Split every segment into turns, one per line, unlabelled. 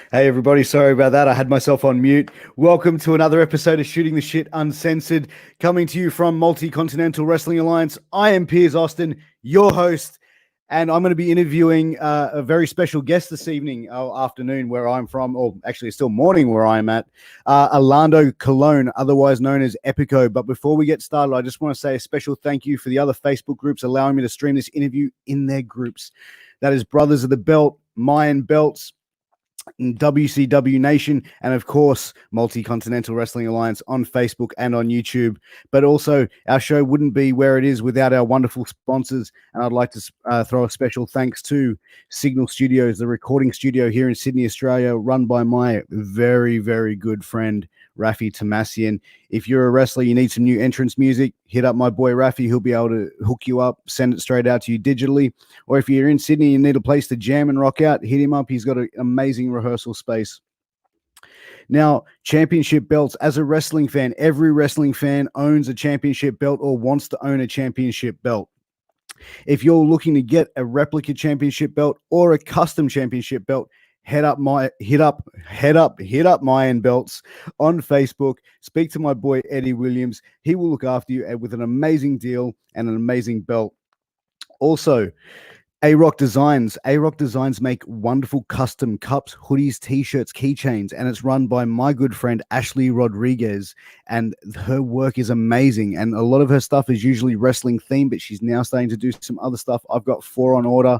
Hey everybody, sorry about that. I had myself on mute. Welcome to another episode of Shooting the Shit Uncensored, coming to you from Multi-Continental Wrestling Alliance. I am Piers Austin, your host, and I'm going to be interviewing a very special guest this evening, afternoon, where I'm from, or actually it's still morning where I'm at, Orlando Colon, otherwise known as Epico. But before we get started, I just want to say a special thank you for the other Facebook groups allowing me to stream this interview in their groups. That is Brothers of the Belt, Mayan Belts, WCW Nation, and of course Multi-Continental Wrestling Alliance on Facebook and on YouTube. But also our show wouldn't be where it is without our wonderful sponsors, and I'd like to throw a special thanks to Signal Studios, the recording studio here in Sydney, Australia, run by my very, very good friend Rafi Tomasian. If you're a wrestler, you need some new entrance music, hit up my boy Rafi. He'll be able to hook you up, send it straight out to you digitally. Or if you're in Sydney and you need a place to jam and rock out, hit him up. He's got an amazing rehearsal space. Now, championship belts. As a wrestling fan, every wrestling fan owns a championship belt or wants to own a championship belt. If you're looking to get a replica championship belt or a custom championship belt, hit up Mayan Belts on Facebook. Speak to my boy Eddie Williams. He will look after you with an amazing deal and an amazing belt. Also, A-Rock Designs. A-Rock Designs make wonderful custom cups, hoodies, t-shirts, keychains, and it's run by my good friend Ashley Rodriguez, and her work is amazing, and a lot of her stuff is usually wrestling themed, but she's now starting to do some other stuff. I've got 4 on order,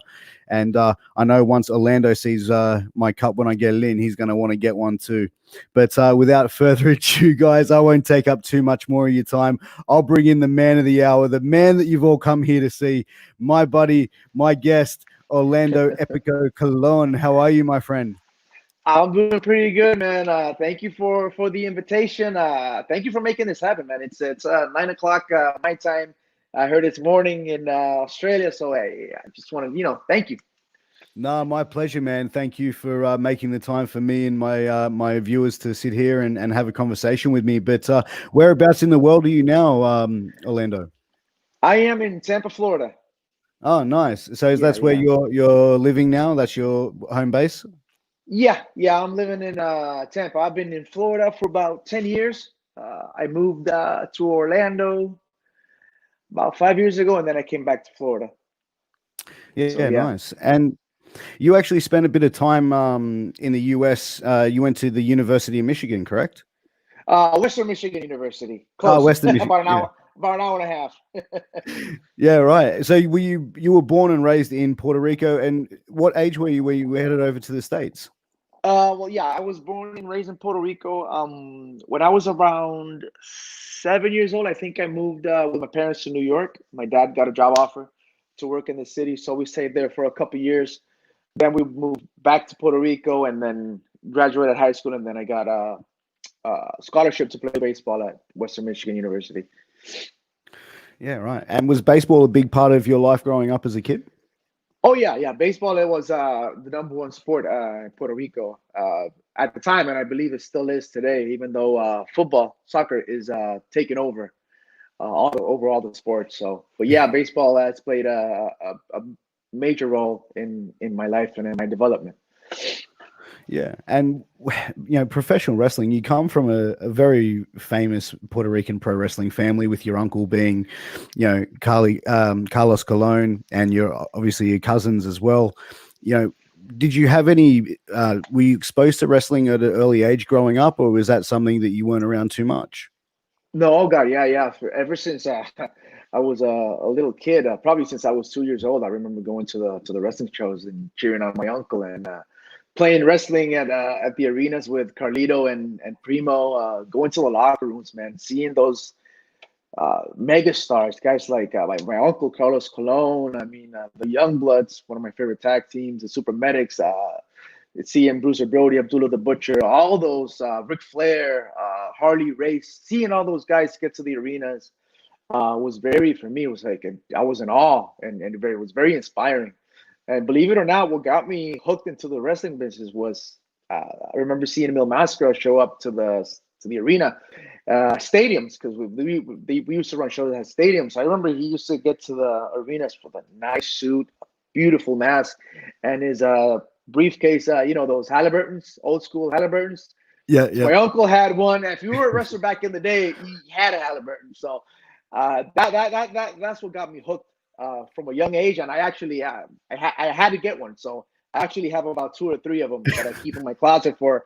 and I know once Orlando sees my cup when I get it in, he's going to want to get one too. But without further ado, guys, I won't take up too much more of your time. I'll bring in the man of the hour, the man that you've all come here to see, my buddy, my guest, Orlando Epico Colon. How are you, my friend?
I'm doing pretty good, man. Thank you for the invitation. Thank you for making this happen, man. It's 9 o'clock my time. I heard it's morning in Australia, so I just want to, thank you.
No, my pleasure, man. Thank you for making the time for me and my viewers to sit here and have a conversation with me. But whereabouts in the world are you now, Orlando?
I am in Tampa, Florida.
Oh, nice. So that's where
Yeah.
you're living now? That's your home base?
Yeah. I'm living in Tampa. I've been in Florida for about 10 years. I moved to Orlando about 5 years ago, and then I came back to Florida.
Yeah, nice. And you actually spent a bit of time in the US. You went to the University of Michigan, correct?
Western Michigan University. Close.
Western Michigan.
About an hour and a half.
Yeah, right. So you were born and raised in Puerto Rico, and what age were you headed over to the States?
Well, yeah, I was born and raised in Puerto Rico. When I was around 7 years old, I think I moved with my parents to New York. My dad got a job offer to work in the city, so we stayed there for a couple of years. Then we moved back to Puerto Rico, and then graduated high school, and then I got a scholarship to play baseball at Western Michigan University.
Yeah, right. And was baseball a big part of your life growing up as a kid?
Oh yeah. Baseball, it was the number one sport in Puerto Rico at the time, and I believe it still is today. Even though soccer is taking over all the sports. So, but yeah, baseball has played a major role in my life and in my development.
Yeah, and professional wrestling. You come from a very famous Puerto Rican pro wrestling family, with your uncle being, Carlos Colon, and obviously your cousins as well. Did you have any? Were you exposed to wrestling at an early age growing up, or was that something that you weren't around too much?
No, oh God, yeah. Ever since I was a little kid, probably since I was 2 years old, I remember going to the wrestling shows and cheering on my uncle and playing wrestling at the arenas with Carlito and Primo, going to the locker rooms, man, seeing those mega stars, guys like my uncle Carlos Colon. I mean, the Young Bloods, one of my favorite tag teams, the Super Medics, seeing Bruiser Brody, Abdullah the Butcher, all those, Ric Flair, Harley Race, seeing all those guys get to the arenas was for me, it was like, I was in awe, and it was very inspiring. And believe it or not, what got me hooked into the wrestling business was I remember seeing Emil Mascaro show up to the arena stadiums, because we used to run shows at stadiums. I remember he used to get to the arenas with a nice suit, beautiful mask, and his briefcase, those Halliburtons, old school Halliburtons.
Yeah, yeah.
My uncle had one. If you were a wrestler back in the day, he had a Halliburton. So that's what got me hooked from a young age. And I actually I had to get one. So I actually have about 2 or 3 of them that I keep in my closet for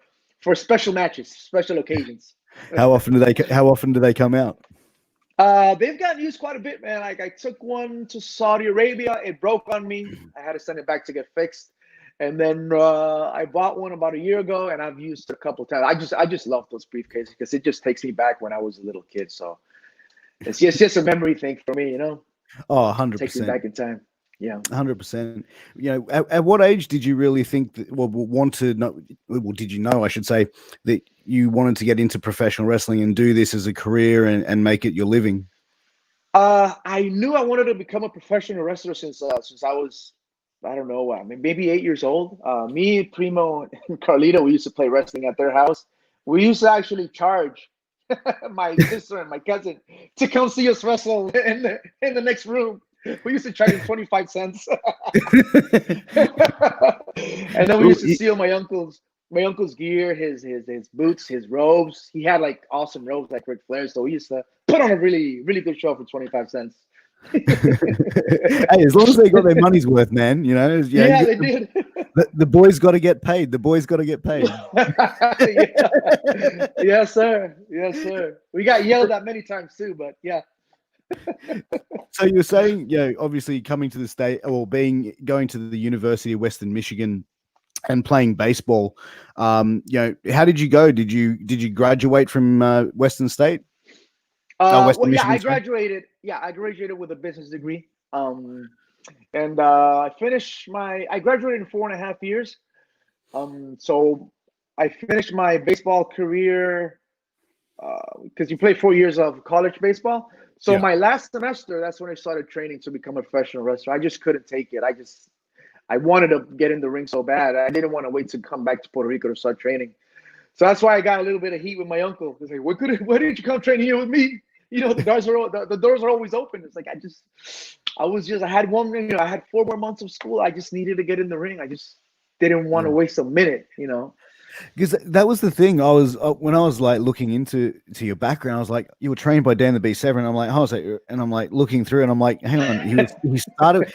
special matches, special occasions.
How often do they come out?
They've gotten used quite a bit, man. Like I took one to Saudi Arabia. It broke on me. I had to send it back to get fixed. And then I bought one about a year ago, and I've used it a couple times. I just love those briefcases because it just takes me back when I was a little kid. So it's just a memory thing for me,
Oh, 100%.
Takes me back in time. Yeah,
100%. At what age did you really think that, did you know, I should say, that you wanted to get into professional wrestling and do this as a career and make it your living?
I knew I wanted to become a professional wrestler since I was, I don't know, maybe 8 years old. Me, Primo, and Carlito, we used to play wrestling at their house. We used to actually charge my sister and my cousin to come see us wrestle in the next room. We used to charge him 25 cents. And then we used to steal my uncle's gear, his boots, his robes. He had like awesome robes like Ric Flair. So we used to put on a really, really good show for 25 cents.
Hey, as long as they got their money's worth, man,
Yeah, they did.
The boys got to get paid. The boys got to get paid.
Yeah. Yes, sir. Yes, sir. We got yelled at many times too, but yeah.
So you're saying, obviously coming to the state or going to the University of Western Michigan and playing baseball. How did you go? Did you graduate from Western State?
I graduated. Yeah, I graduated with a business degree. And I graduated in 4.5 years. So I finished my baseball career because you play 4 years of college baseball. So my last semester, that's when I started training to become a professional wrestler. I just couldn't take it. I wanted to get in the ring so bad. I didn't want to wait to come back to Puerto Rico to start training. So that's why I got a little bit of heat with my uncle. He's like, why didn't you come train here with me? The doors are always open. It's like, I had 4 more months of school. I just needed to get in the ring. I just didn't want to waste a minute,
Because that was the thing. I was when I was like looking into your background, I was like, you were trained by Dan Severn. I'm like, and I'm like looking through, and I'm like, hang on, he started,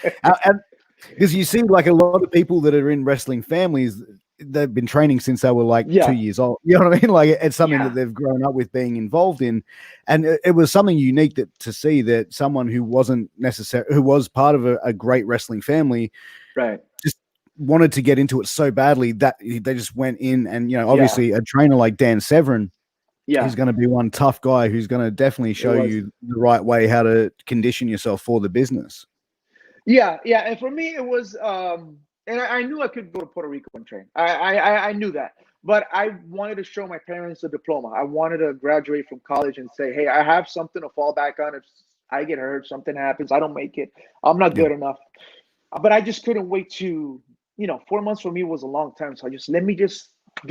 because you see, like a lot of people that are in wrestling families, they've been training since they were like 2 years old. You know what I mean? Like it's something that they've grown up with being involved in, and it was something unique to see that someone who was part of a great wrestling family,
right,
just wanted to get into it so badly that they just went in. And obviously a trainer like Dan Severn, he's going to be one tough guy who's going to definitely show you the right way how to condition yourself for the business.
Yeah, and for me it was and I knew I could go to Puerto Rico and train. I knew that, but I wanted to show my parents a diploma. I wanted to graduate from college and say, hey, I have something to fall back on if I get hurt, something happens, I don't make it, I'm not good enough. But I just couldn't wait to 4 months for me was a long time. So let me get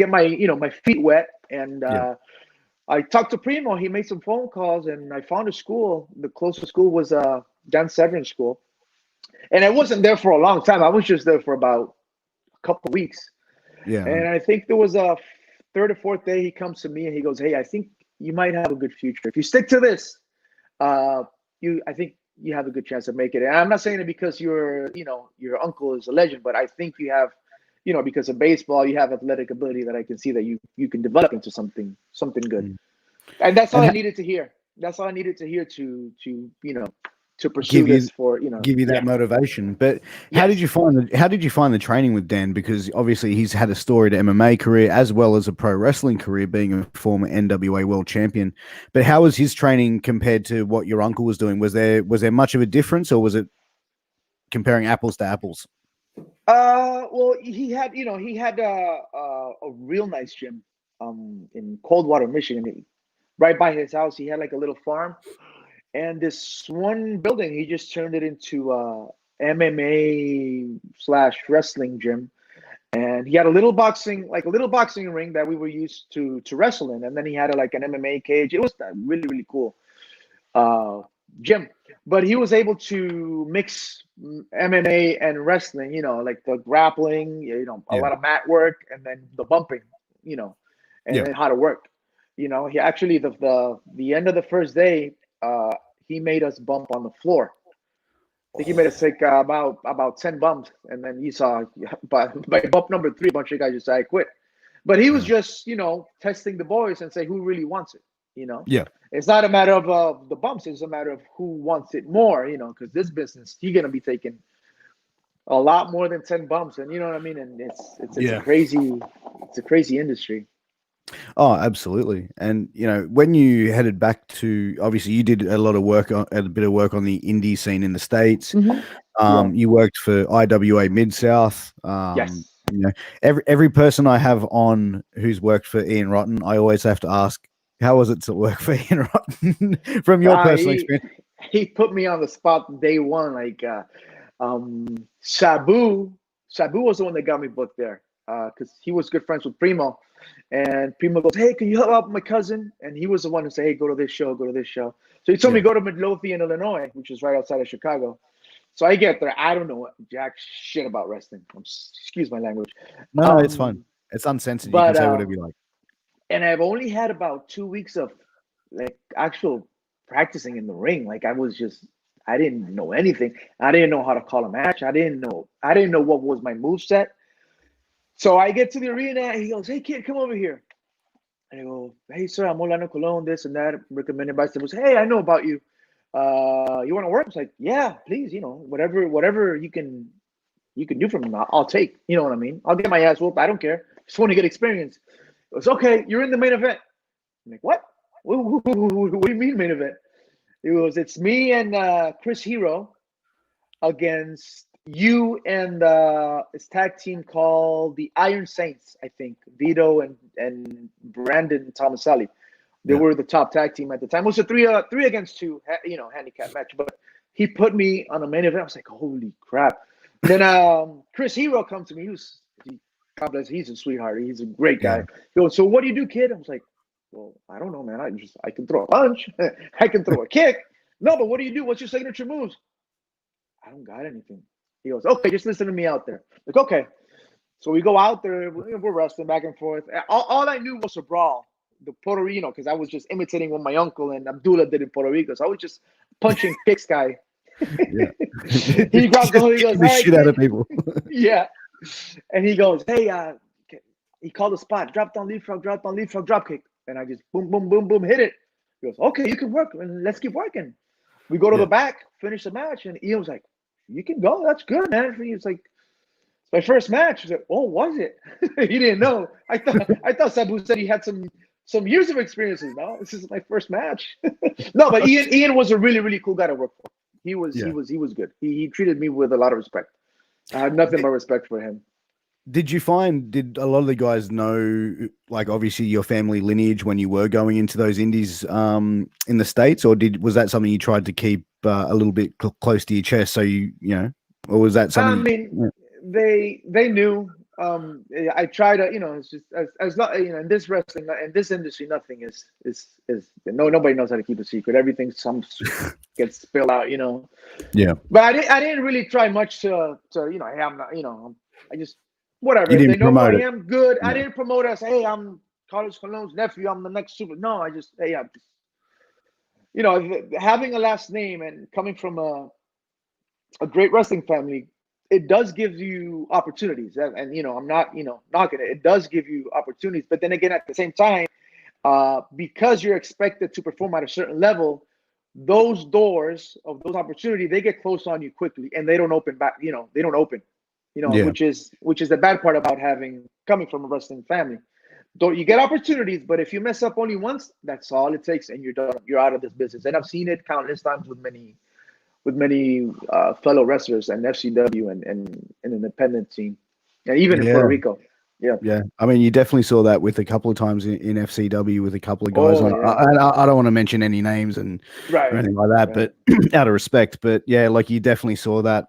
my, my feet wet. And I talked to Primo. He made some phone calls and I found a school. The closest school was Dan Severn School. And I wasn't there for a long time. I was just there for about a couple of weeks.
Yeah.
And I think there was a 3rd or 4th day he comes to me and he goes, hey, I think you might have a good future. If you stick to this, I think you have a good chance of making it. And I'm not saying it because your uncle is a legend, but I think you have, because of baseball, you have athletic ability that I can see that you can develop into something good. And that's all I needed to hear. That's all I needed to hear to pursue this
give you that motivation. But how did you find the training with Dan? Because obviously he's had a storied MMA career as well as a pro wrestling career, being a former NWA world champion. But how was his training compared to what your uncle was doing? Was there much of a difference, or was it comparing apples to apples?
Well, he had a real nice gym in Coldwater, Michigan. Right by his house, he had like a little farm. And this one building, he just turned it into MMA/wrestling gym. And he had a little boxing ring that we were used to wrestle in. And then he had like an MMA cage. It was really, really cool. gym. But he was able to mix MMA and wrestling, like the grappling, a
Yeah.
lot of mat work, and then the bumping, and
Yeah.
then how to work. He actually the end of the first day, he made us bump on the floor. I think he made us take about 10 bumps, and then you saw by bump number 3, a bunch of guys just I quit. But he was just testing the boys and say who really wants it.
Yeah.
It's not a matter of the bumps; it's a matter of who wants it more. Because this business, you're gonna be taking a lot more than 10 bumps, and you know what I mean. And it's a crazy industry.
Oh, absolutely. And when you headed back to, obviously you did a lot of work a bit of work on the indie scene in the States.
Yeah.
You worked for IWA Mid South.
Yes.
Every person I have on who's worked for Ian Rotten, I always have to ask, how was it to work for Ian Rotten from your personal experience?
He put me on the spot day one. Like Sabu was the one that got me booked there because he was good friends with Primo. And Primo goes, hey, can you help out my cousin? And he was the one who said, hey, go to this show. So he told me go to Midlothian, Illinois, which is right outside of Chicago. So I get there. I don't know jack shit about wrestling. Excuse my language.
No, it's fine. It's uncensored. You can say whatever you like.
And I've only had about 2 weeks of like actual practicing in the ring. Like I didn't know anything. I didn't know how to call a match. I didn't know what was my moveset. So I get to the arena and he goes, hey kid, come over here. And I go, hey sir, I'm Orlando Colon, this and that, recommended by someone. Hey, I know about you. You want to work? I was like, yeah, please, whatever you can do for me, I'll take. You know what I mean? I'll get my ass whooped. I don't care. Just want to get experience. It was okay. You're in the main event. I'm like, what? What do you mean main event? It's me and Chris Hero against you and this tag team called the Iron Saints, I think. Vito and Brandon Tomaselli. They were the top tag team at the time. It was a three against two, handicap match. But he put me on a main event. I was like, holy crap. Then Chris Hero comes to me. God bless, he's a sweetheart. He's a great guy. He goes, so what do you do, kid? I was like, well, I don't know, man. I can throw a punch. I can throw a kick. No, but what do you do? What's your signature moves? I don't got anything. He goes, okay, just listen to me out there. Like, okay. So we go out there. We're wrestling back and forth. All I knew was a brawl. The Puerto Rico, because I was just imitating what my uncle and Abdullah did in Puerto Rico. So I was just punching kicks guy.
Yeah.
He grabs the he goes,
the shit out of people.
Yeah. And he goes, hey, he called the spot, drop down leapfrog, drop kick. And I just boom, boom, boom, boom, hit it. He goes, okay, you can work. And let's keep working. We go to the back, finish the match. And Ian was like, you can go. That's good, man. It's like, it's my first match. He's like, oh, was it? He didn't know. I thought Sabu said he had some years of experiences. No, this is my first match. No, but Ian was a really, really cool guy to work for. He was good. He treated me with a lot of respect. I had nothing but respect for him.
Did a lot of the guys know, like, obviously your family lineage when you were going into those indies in the States, or was that something you tried to keep a little bit close to your chest? So or was that something?
I mean, they knew. I try to, it's just as not, in this wrestling, in this industry, nothing is nobody knows how to keep a secret. Everything gets spilled out,
Yeah.
But I didn't really try much to hey, I'm not, I just whatever. If they know who I am, good. Yeah. I didn't promote us. Hey, I'm Carlos Colon's nephew. I'm the next super. No, I just I'm just, having a last name and coming from a great wrestling family, it does give you opportunities. And I'm not, knocking it. It does give you opportunities. But then again, at the same time, because you're expected to perform at a certain level, those doors of those opportunities, they get closed on you quickly and they don't open back, they don't open. Which is the bad part about coming from a wrestling family. You get opportunities, but if you mess up only once, that's all it takes, and you're done. You're out of this business. And I've seen it countless times with many fellow wrestlers and FCW and an independent team, and even in Puerto Rico. Yeah.
I mean, you definitely saw that with a couple of times in FCW with a couple of guys. I don't want to mention any names or anything like that, but out of respect. But yeah, like you definitely saw that.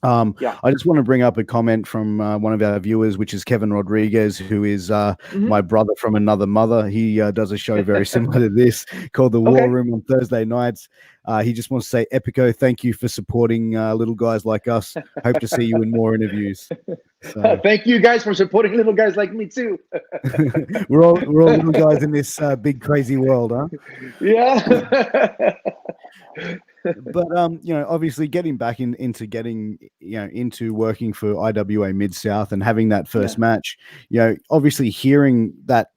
I just want to bring up a comment from one of our viewers, which is Kevin Rodriguez, who is my brother from another mother. He does a show very similar to this called The War Room on Thursday nights. He just wants to say, Epico, thank you for supporting little guys like us. Hope to see you in more interviews. So.
Thank you guys for supporting little guys like me too.
we're all little guys in this big crazy world, huh?
Yeah.
But obviously getting back into working for IWA Mid South and having that first match, obviously hearing that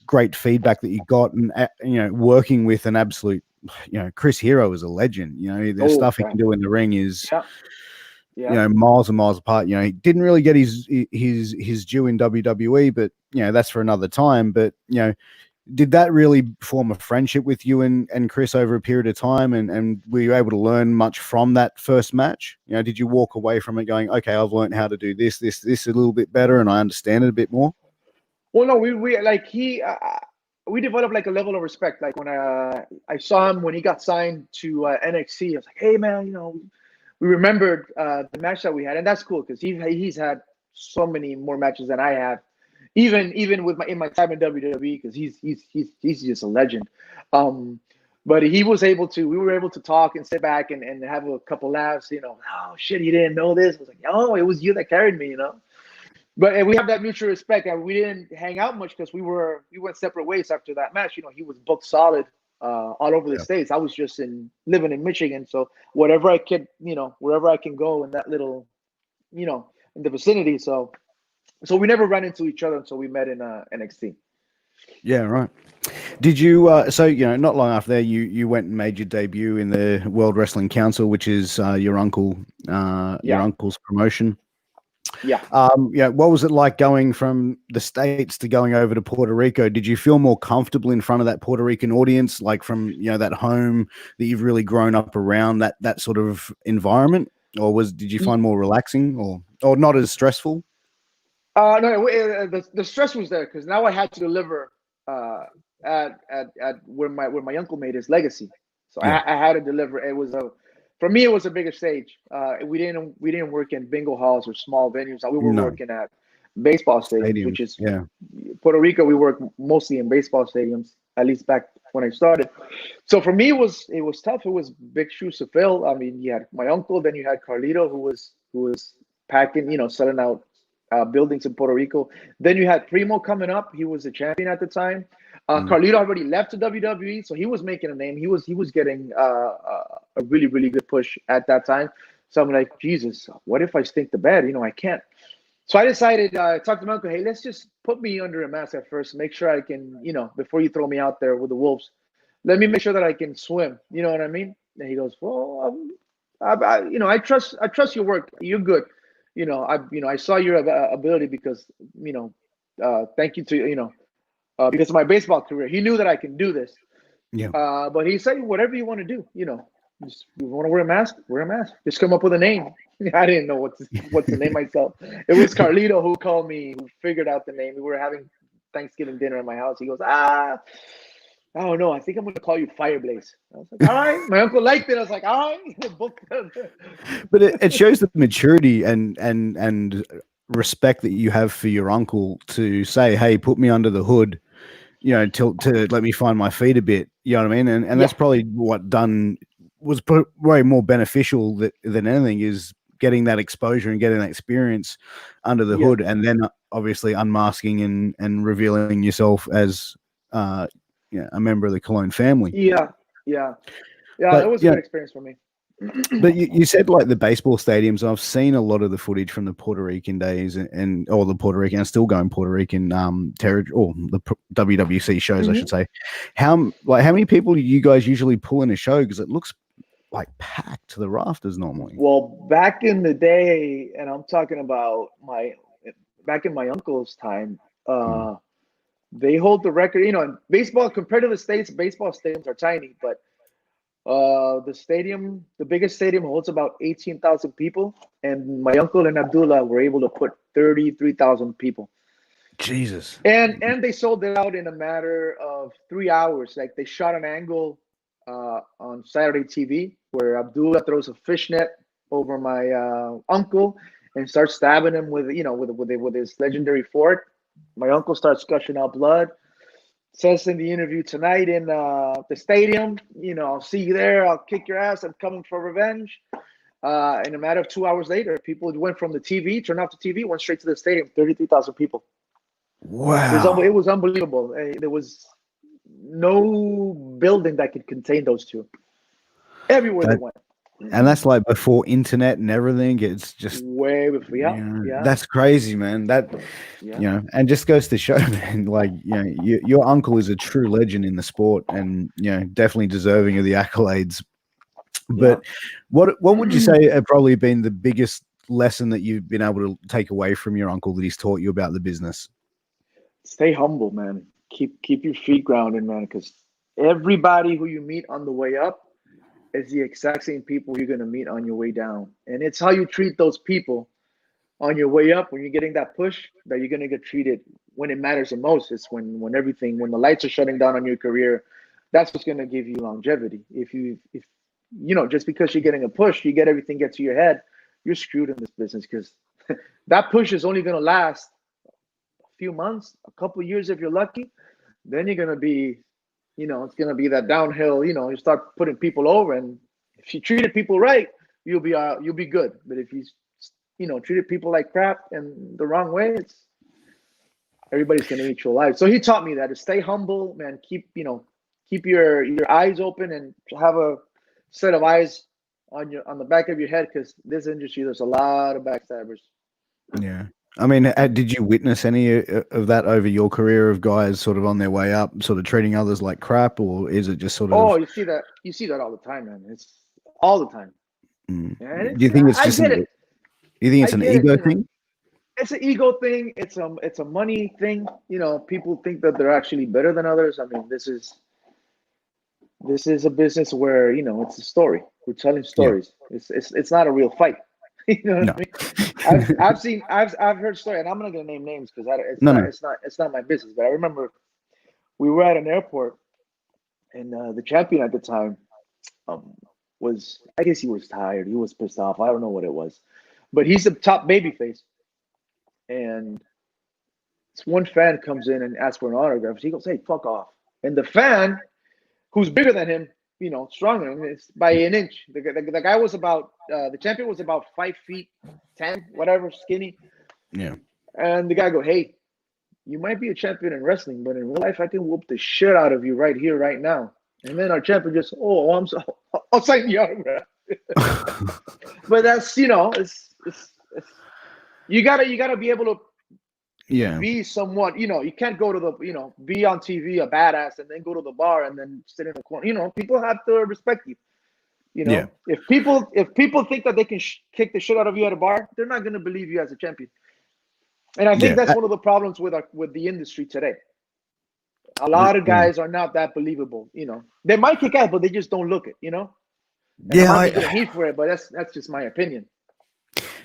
great feedback that you got, and working with an absolute, Chris Hero is a legend. The stuff he can do in the ring is miles and miles apart. He didn't really get his due in WWE, but that's for another time. But did that really form a friendship with you and Chris over a period of time? And were you able to learn much from that first match? Did you walk away from it going, okay, I've learned how to do this a little bit better, and I understand it a bit more?
Well, no, we developed like a level of respect. Like when I saw him when he got signed to NXT, I was like, hey man, we remembered the match that we had, and that's cool because he's had so many more matches than I have. Even with my time in WWE, because he's just a legend. But we were able to talk and sit back and have a couple laughs. Oh shit, he didn't know this. I was like, oh, it was you that carried me. But we have that mutual respect, and we didn't hang out much because we went separate ways after that match. He was booked solid all over the States. I was just living in Michigan, so wherever I can go in that little, in the vicinity. So we never ran into each other until we met in NXT.
Yeah, right. Did you? Not long after that, you went and made your debut in the World Wrestling Council, which is your uncle's promotion.
Yeah.
What was it like going from the States to going over to Puerto Rico? Did you feel more comfortable in front of that Puerto Rican audience, like from that home that you've really grown up around, that sort of environment, or did you find more relaxing or not as stressful?
No, the stress was there because now I had to deliver at where my uncle made his legacy. So I had to deliver. For me, it was a bigger stage. We didn't work in bingo halls or small venues. We were working at baseball stadiums, which is Puerto Rico. We work mostly in baseball stadiums, at least back when I started. So for me, it was tough. It was big shoes to fill. I mean, you had my uncle, then you had Carlito, who was packing, selling out buildings in Puerto Rico. Then you had Primo coming up. He was the champion at the time. Carlito already left to WWE, so he was making a name. He was getting a really, really good push at that time. So I'm like, Jesus, what if I stink the bed? I can't. So I decided, I talked to my uncle, hey, let's just put me under a mask at first, make sure I can, before you throw me out there with the wolves, let me make sure that I can swim. You know what I mean? And he goes, well, I trust your work. You're good. I saw your ability because, thank you to, because of my baseball career. He knew that I can do this.
Yeah.
But he said, whatever you want to do, just, you want to wear a mask, wear a mask. Just come up with a name. I didn't know what to name myself. It was Carlito who called me, who figured out the name. We were having Thanksgiving dinner at my house. He goes, I don't know. I think I'm going to call you Fireblaze. I was like, all right. My uncle liked it. I was like, all right.
But it shows the maturity and respect that you have for your uncle to say, hey, put me under the hood, to let me find my feet a bit. You know what I mean? And that's probably what was way more beneficial than anything, is getting that exposure and getting that experience under the hood, and then obviously unmasking and revealing yourself as a member of the Colon family.
Yeah. It was a good experience for me.
But you said like the baseball stadiums. I've seen a lot of the footage from the Puerto Rican days and the Puerto Rican, and still going Puerto Rican territory, or the WWC shows, I should say. How many people do you guys usually pull in a show? Because it looks like packed to the rafters normally.
Well, back in the day, and I'm talking about back in my uncle's time, they hold the record. In baseball, compared to the States, baseball stadiums are tiny, but the biggest stadium holds about 18,000 people, and my uncle and Abdullah were able to put 33,000 people.
Jesus.
And they sold it out in a matter of 3 hours. Like, they shot an angle on Saturday TV where Abdullah throws a fishnet over my uncle and starts stabbing him with with his legendary fork. My uncle starts gushing out blood. Says in the interview tonight in the stadium, I'll see you there. I'll kick your ass. I'm coming for revenge. In a matter of 2 hours later, people went from the TV, turned off the TV, went straight to the stadium. 33,000 people.
Wow.
It was unbelievable. There was no building that could contain those two. Everywhere they went.
And that's like before internet and everything. It's just
way before. Yeah.
That's crazy, man. And just goes to show, man, like, your uncle is a true legend in the sport and, definitely deserving of the accolades. But what would you say have probably been the biggest lesson that you've been able to take away from your uncle that he's taught you about the business?
Stay humble, man. Keep your feet grounded, man, because everybody who you meet on the way up is the exact same people you're going to meet on your way down. And it's how you treat those people on your way up when you're getting that push that you're going to get treated when it matters the most. It's when the lights are shutting down on your career, that's what's going to give you longevity. If just because you're getting a push, everything gets to your head, you're screwed in this business, because that push is only going to last a few months, a couple of years if you're lucky. Then you're going to be, it's going to be that downhill, you start putting people over, and if you treated people right, you'll be good. But if you treated people like crap and the wrong way, everybody's going to eat you alive. So he taught me that, to stay humble, man. Keep your eyes open and have a set of eyes on the back of your head, because this industry, there's a lot of backstabbers.
Yeah. I mean, did you witness any of that over your career, of guys sort of on their way up, sort of treating others like crap, or is it just sort of?
Oh, you see that all the time, man. It's all the time.
Do you think it's just? You think it's an ego thing?
It's an ego thing. It's a money thing. People think that they're actually better than others. I mean, this is a business where it's a story. We're telling stories. Yeah. It's not a real fight. You know what I mean? I've heard stories, and I'm not gonna name names because it's not my business. But I remember we were at an airport, and the champion at the time I guess he was tired. He was pissed off. I don't know what it was, but he's the top babyface, and this one fan comes in and asks for an autograph. He goes, "Hey, fuck off!" And the fan, who's bigger than him, stronger, and it's by an inch. The guy was about the champion was about 5'10", whatever, skinny.
Yeah.
And the guy go, "Hey, you might be a champion in wrestling, but in real life, I can whoop the shit out of you right here, right now." And then our champion just, I'll sign the autograph. But that's it's you gotta be able to be somewhat, you can't go to the, be on TV a badass and then go to the bar and then sit in the corner. People have to respect you. If people think that they can kick the shit out of you at a bar, they're not going to believe you as a champion. And I think that's one of the problems with the industry today. A lot of guys are not that believable. They might kick ass, but they just don't look it. And I get heat for it, but that's just my opinion.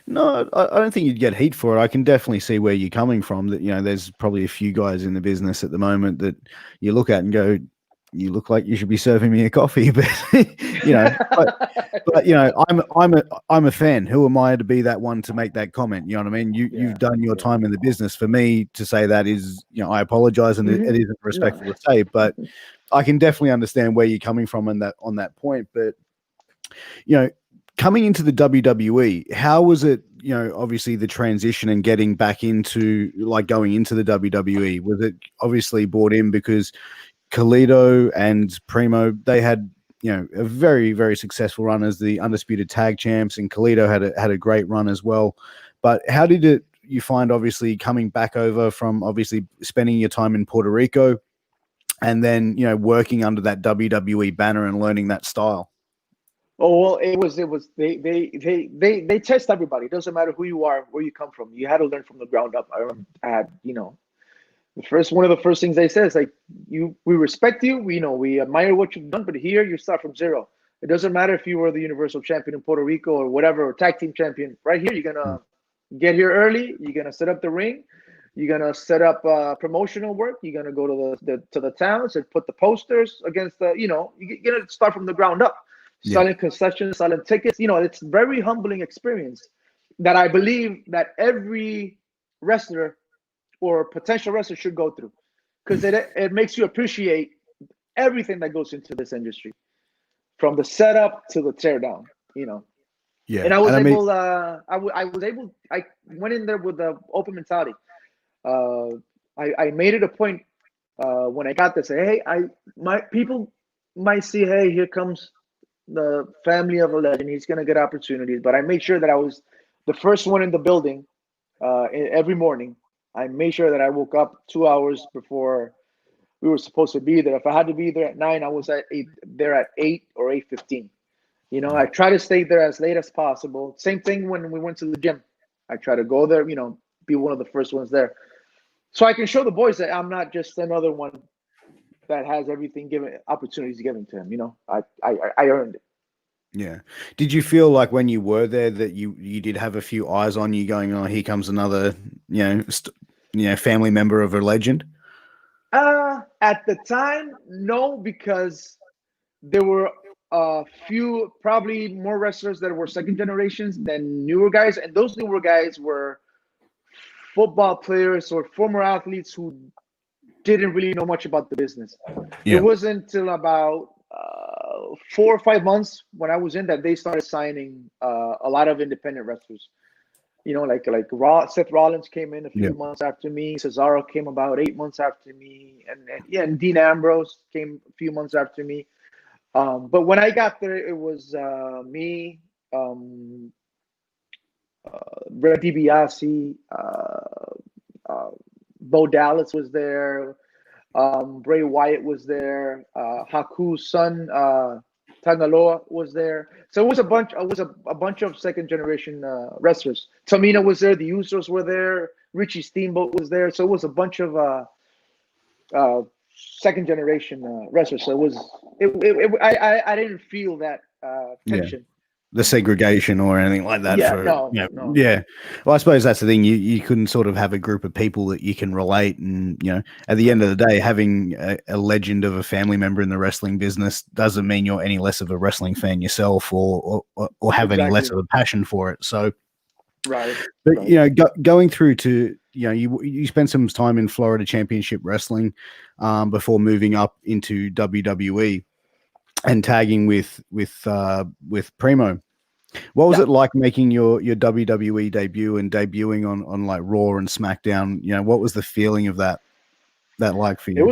No, I don't think you'd get heat for it. I can definitely see where you're coming from. That there's probably a few guys in the business at the moment that you look at and go, "You look like you should be serving me a coffee." But I'm a fan. Who am I to be that one to make that comment? You know what I mean? You've done your time in the business. For me to say that is, I apologize, and it isn't respectful to say, but I can definitely understand where you're coming from on that point. But coming into the WWE, how was it, obviously the transition and getting back into, like, going into the WWE? Was it obviously brought in because Carlito and Primo, they had, a very, very successful run as the undisputed tag champs, and Carlito had a great run as well. But how did you find, obviously, coming back over from obviously spending your time in Puerto Rico and then, working under that WWE banner and learning that style?
Oh, well, it was they test everybody. It doesn't matter who you are, where you come from. You had to learn from the ground up. I remember I had, one of the first things they said is like, we respect you. We admire what you've done, but here you start from zero. It doesn't matter if you were the Universal Champion in Puerto Rico or whatever, or Tag Team Champion. Right here, you're gonna get here early. You're gonna set up the ring. You're gonna set up promotional work. You're gonna go to the towns and put the posters against the. You're gonna start from the ground up. selling concessions, selling tickets. It's very humbling experience that I believe that every wrestler or potential wrestler should go through, because it makes you appreciate everything that goes into this industry, from the setup to the teardown.
Yeah.
And I was able. I went in there with the open mentality. I made it a point when I got there, say, hey, my people might see, hey, here comes the family of a legend. He's gonna get opportunities, but I made sure that I was the first one in the building every morning. I made sure that I woke up 2 hours before we were supposed to be there. If I had to be there at 9, I was there at 8 or 8:15. I try to stay there as late as possible. Same thing when we went to the gym. I try to go there, be one of the first ones there, so I can show the boys that I'm not just another one that has everything opportunities given to him. I earned it.
Yeah. Did you feel like when you were there that you did have a few eyes on you going, oh, here comes another, family member of a legend?
At the time, no, because there were a few, probably more wrestlers that were second generations than newer guys. And those newer guys were football players or former athletes who didn't really know much about the business.
Yeah.
It wasn't until about 4 or 5 months when I was in that they started signing a lot of independent wrestlers. Like Seth Rollins came in a few months after me. Cesaro came about 8 months after me, and Dean Ambrose came a few months after me. But when I got there, it was me, Red DiBiase, Bo Dallas was there, Bray Wyatt was there, Haku's son, Tangaloa was there. So it was a bunch of second generation wrestlers. Tamina was there, the Usos were there, Richie Steamboat was there. So it was a bunch of second generation wrestlers. So I didn't feel that tension.
The segregation or anything like that.
No.
Yeah. Well, I suppose that's the thing. You couldn't sort of have a group of people that you can relate, and at the end of the day, having a legend of a family member in the wrestling business doesn't mean you're any less of a wrestling fan yourself, or have any less of a passion for it. So,
right.
But going through to you spent some time in Florida Championship Wrestling before moving up into WWE. And tagging with Primo. What was it like making your WWE debut and debuting on like Raw and SmackDown? What was the feeling of that like for you?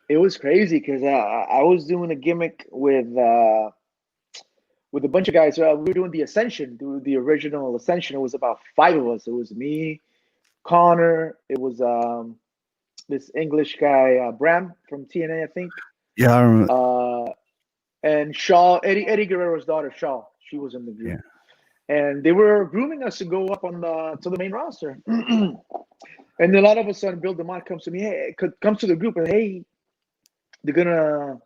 It was crazy because I was doing a gimmick with a bunch of guys. We were doing the Ascension, the original Ascension. It was about 5 of us. It was me, Connor. It was this English guy, Bram from TNA, I think.
Yeah, I remember.
And Shaw, Eddie Guerrero's daughter, Shaw, she was in the group. Yeah. And they were grooming us to go up to the main roster. And then a lot of a sudden, Bill DeMott comes to me, comes to the group, and hey, they're gonna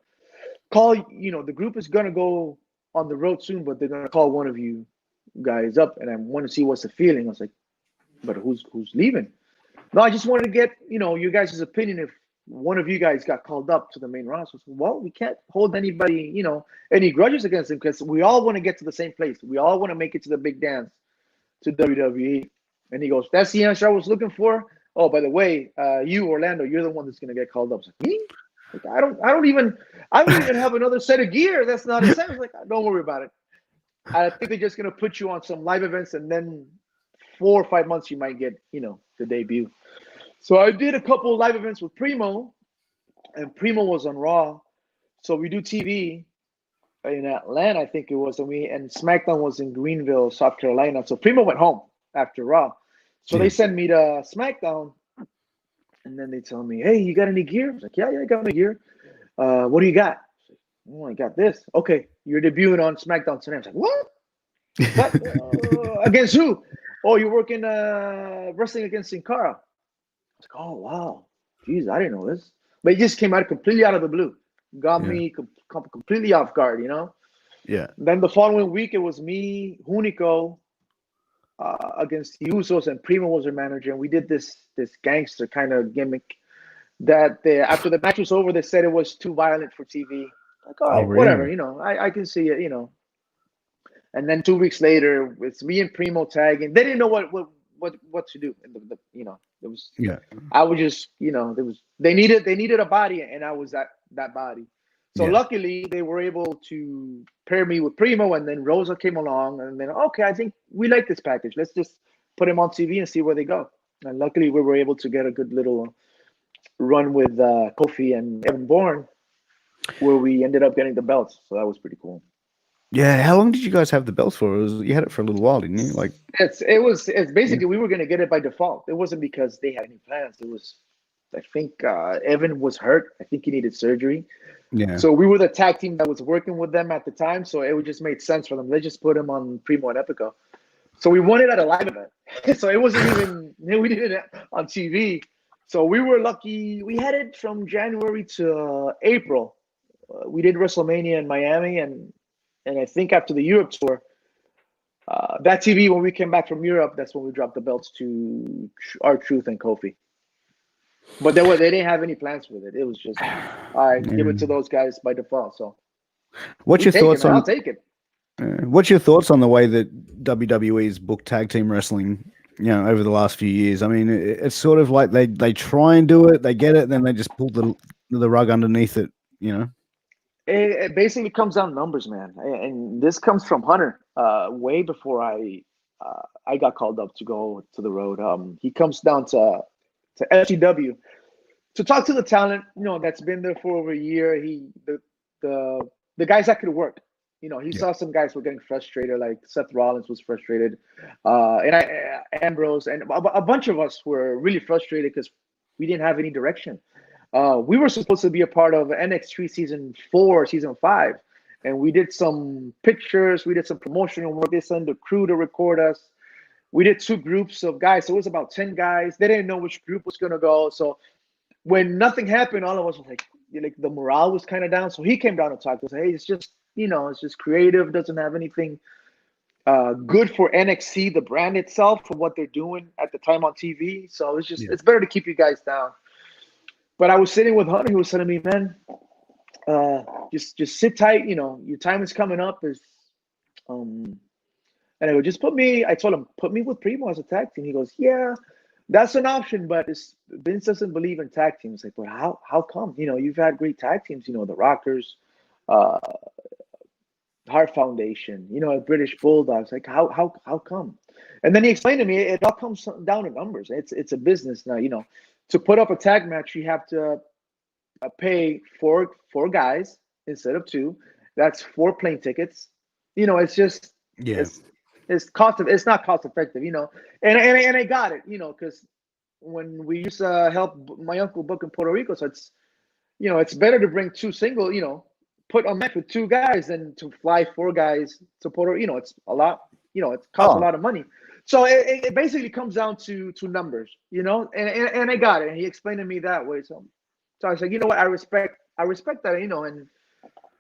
call. The group is gonna go on the road soon, but they're gonna call one of you guys up, and I want to see what's the feeling. I was like, but who's leaving? No, I just wanted to get you guys' opinion if one of you guys got called up to the main roster. Well, we can't hold anybody, any grudges against him, because we all want to get to the same place. We all want to make it to the big dance, to WWE. And he goes, that's the answer I was looking for. Oh, by the way, you, Orlando, you're the one that's going to get called up. I was like, me? Like, I don't even have another set of gear. That's not a sense. Like, don't worry about it. I think they're just going to put you on some live events, and then 4 or 5 months you might get, the debut. So I did a couple of live events with Primo, and Primo was on Raw. So we do TV in Atlanta, I think it was, and SmackDown was in Greenville, South Carolina. So Primo went home after Raw. So they send me to SmackDown, and then they tell me, hey, you got any gear? I was like, yeah, I got my gear. What do you got? I was like, I got this. Okay, you're debuting on SmackDown tonight. I was like, what? Against who? Oh, you're working wrestling against Sin Cara. I was like, oh, wow. Jeez, I didn't know this. But it just came out completely out of the blue. Got me completely off guard,
Yeah.
Then the following week, it was me, Hunico, against the Usos, and Primo was their manager. And we did this gangster kind of gimmick that after the match was over, they said it was too violent for TV. Like, all
Oh,
right, whatever,
really?
I can see it, And then 2 weeks later, it's me and Primo tagging. They didn't know what to do. And it was
Yeah.
I was just there was they needed a body, and I was that body. So
Yeah.
luckily they were able to pair me with Primo, and then Rosa came along, and then okay, I think we like this package. Let's just put him on TV and see where they go. And luckily we were able to get a good little run with Kofi and Evan Bourne, where we ended up getting the belts. So that was pretty cool.
Yeah. How long did you guys have the belts for? You had it for a little while, didn't you? Like,
It's basically we were gonna get it by default. It wasn't because they had any plans. It was, I think Evan was hurt. I think he needed surgery.
yeah.
So we were the tag team that was working with them at the time. So it just made sense for them. They just put him on Primo and Epico. So we won it at a live event. So it wasn't even we did it on TV. So we were lucky. We had it from January to April. We did WrestleMania in Miami, and I think after the Europe tour, that TV, when we came back from Europe, that's when we dropped the belts to R-Truth and Kofi. But they didn't have any plans with it. It was just, all right, give it to those guys by default. So
What's your thoughts on?
I'll take it.
What's your thoughts on the way that WWE's booked tag team wrestling? Over the last few years. I mean, it's sort of like they try and do it, they get it, and then they just pull the rug underneath it.
It basically comes down to numbers, man. And this comes from Hunter. Way before I got called up to go to the road. He comes down to FCW to talk to the talent, that's been there for over a year. The guys that could work. He saw some guys were getting frustrated, like Seth Rollins was frustrated, and Ambrose, and a bunch of us were really frustrated because we didn't have any direction. We were supposed to be a part of NXT season 4, season 5, and we did some pictures, we did some promotional work. They sent the crew to record us. We did 2 groups of guys, so it was about 10 guys. They didn't know which group was gonna go. So when nothing happened, all of us was like the morale was kind of down. So he came down and talked to us. Hey, it's just it's just creative. Doesn't have anything good for NXT, the brand itself, for what they're doing at the time on TV. So it's better to keep you guys down. But I was sitting with Hunter. He was telling me, man, just sit tight. Your time is coming up. And I go, I told him, put me with Primo as a tag team. He goes, yeah, that's an option, but Vince doesn't believe in tag teams. Like, but how come? You've had great tag teams, the Rockers, Heart Foundation, British Bulldogs. Like, how come? And then he explained to me, it all comes down to numbers. It's a business now. To put up a tag match, you have to pay four guys instead of 2. That's 4 plane tickets. It's just it's not cost effective. And I got it. Because when we used to help my uncle book in Puerto Rico, so it's better to bring 2 single. Put a match with 2 guys than to fly 4 guys to Puerto. It's a lot. It costs a lot of money. So it basically comes down to numbers, and I got it. And he explained to me that way. So I was like, you know what, I respect that,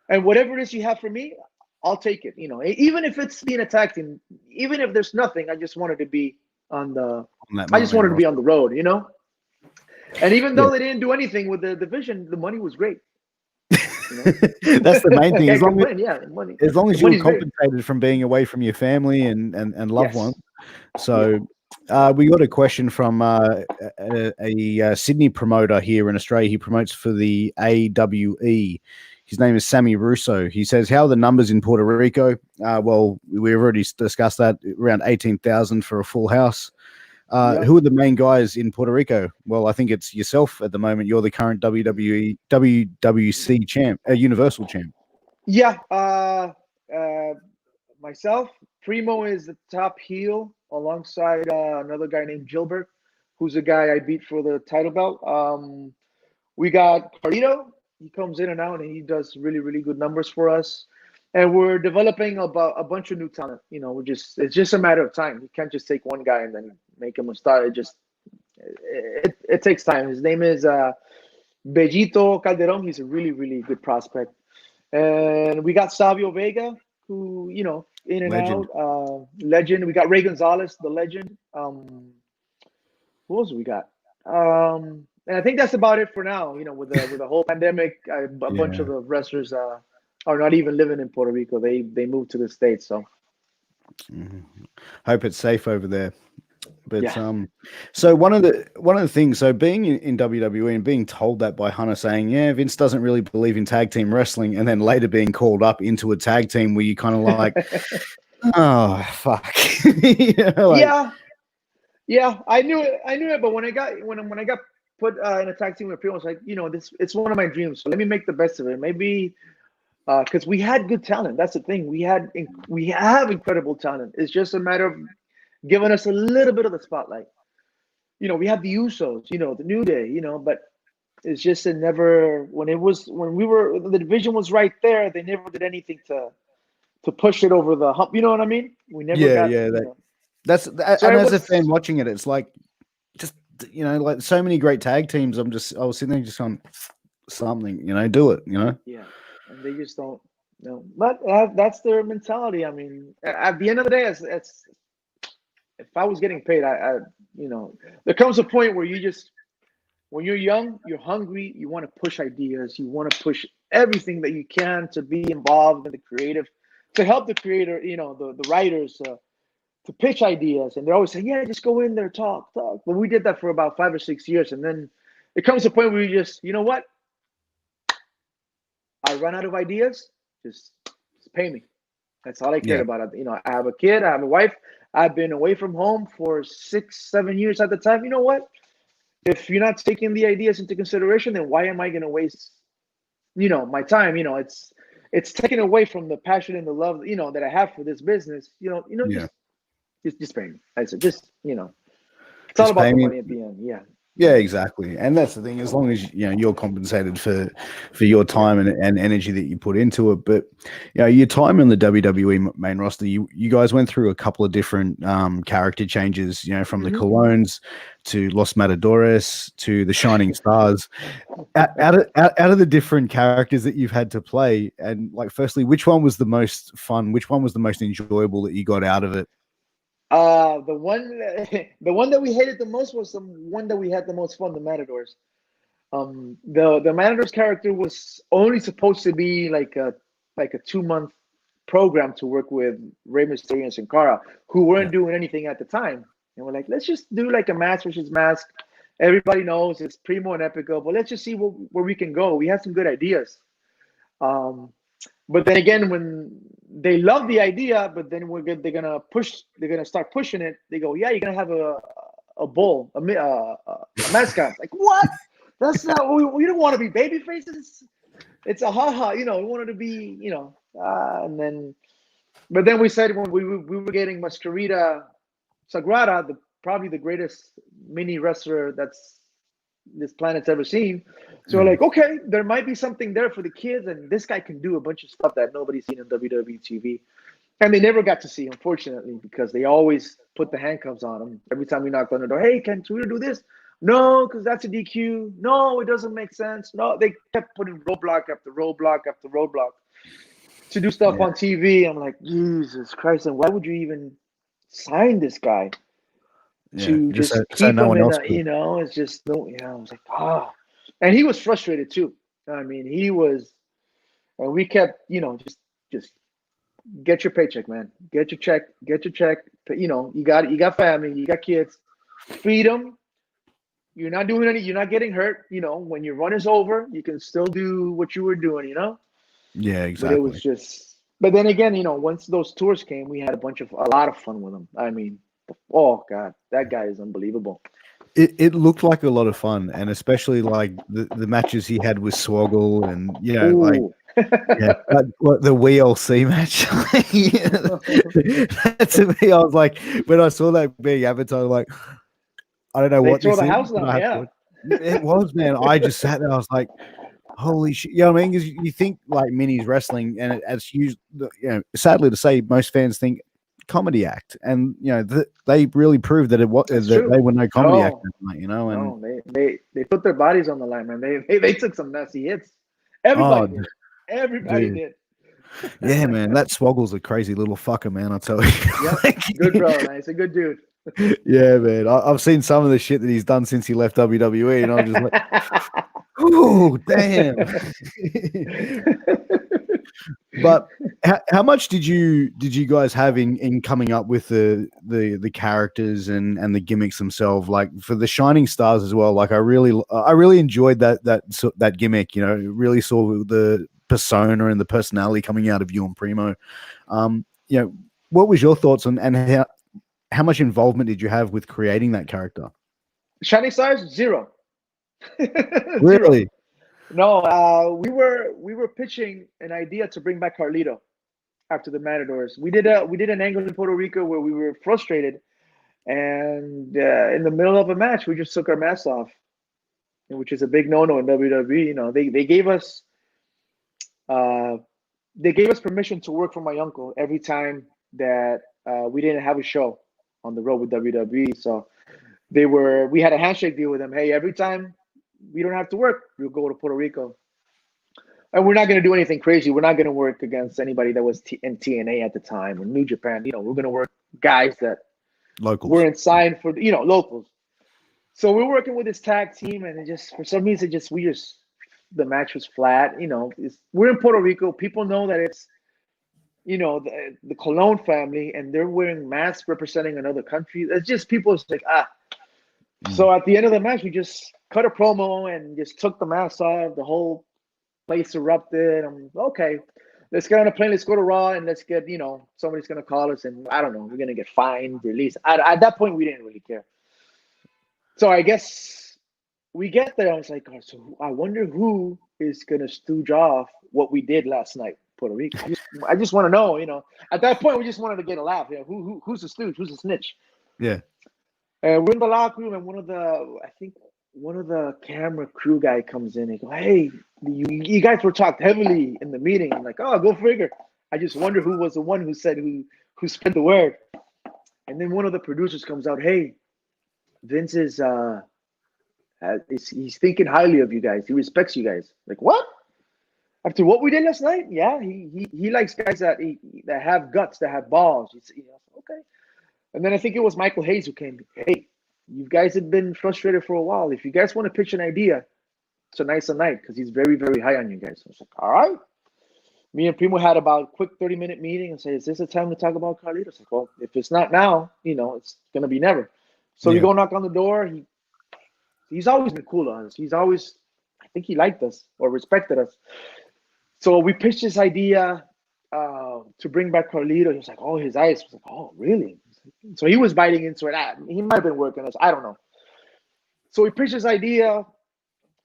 and whatever it is you have for me, I'll take it. Even if it's being attacked, and even if there's nothing, I just wanted to be on the road, And even though they didn't do anything with the division, the money was great.
That's the main thing. As long as you're compensated
great
from being away from your family and loved ones. So we got a question from a Sydney promoter here in Australia. He promotes for the AWE. His name is Sammy Russo. He says, how are the numbers in Puerto Rico? Well, we've already discussed that, around 18,000 for a full house. Who are the main guys in Puerto Rico? Well, I think it's yourself at the moment. You're the current WWC champ, Universal champ.
Yeah. Myself, Primo is the top heel alongside another guy named Gilbert, who's the guy I beat for the title belt. We got Carlito. He comes in and out, and he does really, really good numbers for us. And we're developing a bunch of new talent. It's just a matter of time. You can't just take one guy and then make him a star. It takes time. His name is Bellito Calderon. He's a really, really good prospect. And we got Savio Vega, who, in and
Legend.
out, legend. We got Ray Gonzalez, the legend. Who else we got? And I think that's about it for now. With the whole pandemic, a bunch of the wrestlers are not even living in Puerto Rico. They moved to the States. So
hope it's safe over there. But
yeah.
So one of the things, so being in WWE and being told that by Hunter saying, yeah, Vince doesn't really believe in tag team wrestling, and then later being called up into a tag team where you kind of like, oh fuck,
Yeah, I knew it. But when I got put in a tag team with Primo, I was like, it's one of my dreams. So let me make the best of it. Maybe because we had good talent. That's the thing. We have incredible talent. It's just a matter of giving us a little bit of the spotlight. We have the Usos, the New Day, but it's just when the division was right there, they never did anything to push it over the hump. You know what I mean? We never got.
That's and as a fan watching it, it's like just like so many great tag teams. I was sitting there just on something, do it,
Yeah, and they just don't. But that's their mentality. I mean, at the end of the day, it's if I was getting paid, there comes a point where when you're young, you're hungry, you want to push ideas, you want to push everything that you can to be involved in the creative, to help the creator, the writers to pitch ideas. And they're always saying, yeah, just go in there, talk. But we did that for about 5 or 6 years. And then it comes to a point where you just, you know what? I run out of ideas, just pay me. That's all I care about. I have a kid, I have a wife. I've been away from home for 6, 7 years at the time. You know what? If you're not taking the ideas into consideration, then why am I going to waste, my time? It's taken away from the passion and the love, that I have for this business. Just pay me. I said, it's all about the money at the end. Yeah.
Yeah, exactly. And that's the thing, as long as you're compensated for your time and energy that you put into it. But your time in the WWE main roster, you guys went through a couple of different character changes, from the Colones to Los Matadores to the Shining Stars. Out of the different characters that you've had to play, and like firstly, which one was the most fun? Which one was the most enjoyable that you got out of it?
The one that we hated the most was the one that we had the most fun, the Matadors. The Matadors character was only supposed to be like a 2-month program to work with Rey Mysterio and Sin Cara, who weren't doing anything at the time. And we're like, let's just do like a mask versus mask. Everybody knows it's Primo and Epico, but let's just see where we can go. We had some good ideas. But then again, when they love the idea, but then they're gonna start pushing it. They go, yeah, you're gonna have a bull, a mascot. Like what? That's not. We don't want to be baby faces. It's a haha. We wanted to be, but then we said when we were getting Mascarita Sagrada, probably the greatest mini wrestler that's this planet's ever seen. So we're like, okay, there might be something there for the kids, and this guy can do a bunch of stuff that nobody's seen on WWE TV. And they never got to see, unfortunately, because they always put the handcuffs on him. Every time we knocked on the door, hey, can we do this? No, because that's a DQ. No, it doesn't make sense. No, they kept putting roadblock after roadblock after roadblock to do stuff on TV. I'm like, Jesus Christ, and why would you even sign this guy? To just keep him in it's just I was like, and he was frustrated too. I mean, he was, and we kept, just get your paycheck, man. Get your check. You got family, you got kids. Feed them. You're not doing any. You're not getting hurt. When your run is over, you can still do what you were doing.
Yeah, exactly.
But it was just. But then again, once those tours came, we had a lot of fun with them. I mean, oh God, that guy is unbelievable.
It looked like a lot of fun, and especially like the matches he had with Swoggle, and the WLC match. To me, I was like, when I saw that being advertised, like, I don't know what this is. It was, man. I just sat there. I was like, holy shit. You know what I mean? Because you think like minis wrestling, and as sadly to say, most fans think comedy act, and they really proved that they were no comedy actors, and
they put their bodies on the line, man. They took some nasty hits. Everybody did.
Yeah, man, that Swoggle's a crazy little fucker, man. I'll tell you.
Yeah, good bro, man. He's a good dude.
Yeah, man. I've seen some of the shit that he's done since he left WWE, and I'm just like, oh, damn. But how much did you guys have in coming up with the characters and the gimmicks themselves? Like for the Shining Stars as well. Like I really enjoyed that gimmick. You know, really saw the persona and the personality coming out of you and Primo. You know, what was your thoughts on and how much involvement did you have with creating that character?
Shining Stars, zero. Zero.
Really?
No, we were pitching an idea to bring back Carlito after the Matadors. We did an angle in Puerto Rico where we were frustrated, and in the middle of a match, we just took our masks off, which is a big no-no in WWE. You know, they gave us permission to work for my uncle every time that we didn't have a show on the road with WWE. So we had a handshake deal with them. Hey, every time we don't have to work, we'll go to Puerto Rico. And we're not going to do anything crazy. We're not going to work against anybody that was in TNA at the time or New Japan. You know, we're going to work guys that
Locals.
weren't signed for, you know, locals. So we're working with this tag team, and it just, for some reason, the match was flat. You know, we're in Puerto Rico. People know that it's, you know, the Colon family, and they're wearing masks representing another country. It's just people just like, So at the end of the match, we just cut a promo and just took the mask off. The whole place erupted. I'm okay. Let's get on a plane. Let's go to Raw, and let's get, you know, somebody's gonna call us, and I don't know, we're gonna get fined, released. At that point, we didn't really care. So I guess we get there. I was like, oh, so I wonder who is gonna stooge off what we did last night, Puerto Rico. I just want to know, you know. At that point, we just wanted to get a laugh. You know, who's the stooge? Who's the snitch?
Yeah.
And we're in the locker room, and one of the camera crew guy comes in. He goes, "Hey, you guys were talked heavily in the meeting." I'm like, "Oh, go figure." I just wonder who was the one who said who spread the word. And then one of the producers comes out, "Hey, Vince is he's thinking highly of you guys. He respects you guys." Like, what? After what we did last night? Yeah, he likes guys that have guts, that have balls. You know, okay. And then I think it was Michael Hayes who came. Hey, you guys have been frustrated for a while. If you guys want to pitch an idea, tonight's the night, because he's very, very high on you guys. I was like, all right. Me and Primo had about a quick 30-minute meeting and said, is this the time to talk about Carlito? I was like, well, if it's not now, you know, it's going to be never. So we go knock on the door. He's always been cool to us. I think he liked us or respected us. So we pitched this idea to bring back Carlito. He was like, oh, his eyes. I was like, oh, really? So he was biting into it. He might have been working us. I don't know. So we pitched this idea.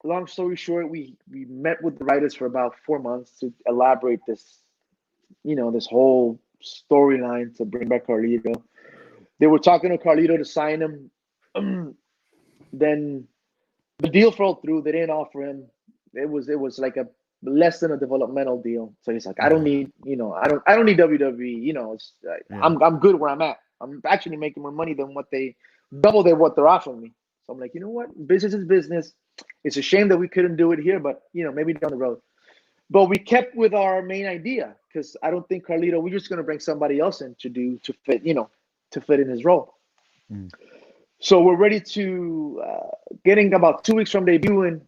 Long story short, we met with the writers for about 4 months to elaborate this, you know, this whole storyline to bring back Carlito. They were talking to Carlito to sign him. Then the deal fell through. They didn't offer him. It was like a less than a developmental deal. So he's like, I don't need, you know, I don't need WWE. You know, it's I'm good where I'm at. I'm actually making more money than what they're offering me. So I'm like, you know what? Business is business. It's a shame that we couldn't do it here, but, you know, maybe down the road. But we kept with our main idea, because I don't think Carlito, we're just going to bring somebody else in to fit in his role. So we're ready to, getting about 2 weeks from debuting,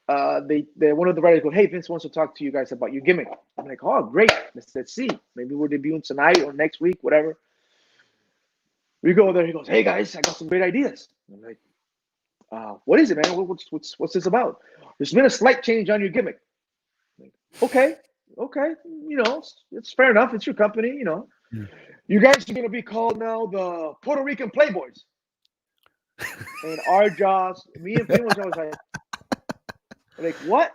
they one of the writers go, hey, Vince wants to talk to you guys about your gimmick. I'm like, oh, great. Let's see. Maybe we're debuting tonight or next week, whatever. We go there. He goes, hey, guys, I got some great ideas. I'm like, what is it, man? What's this about? There's been a slight change on your gimmick. Like, okay, you know, it's fair enough. It's your company, you know. You guys are gonna be called now the Puerto Rican Playboys. And our jaws, me and Primo was like, what?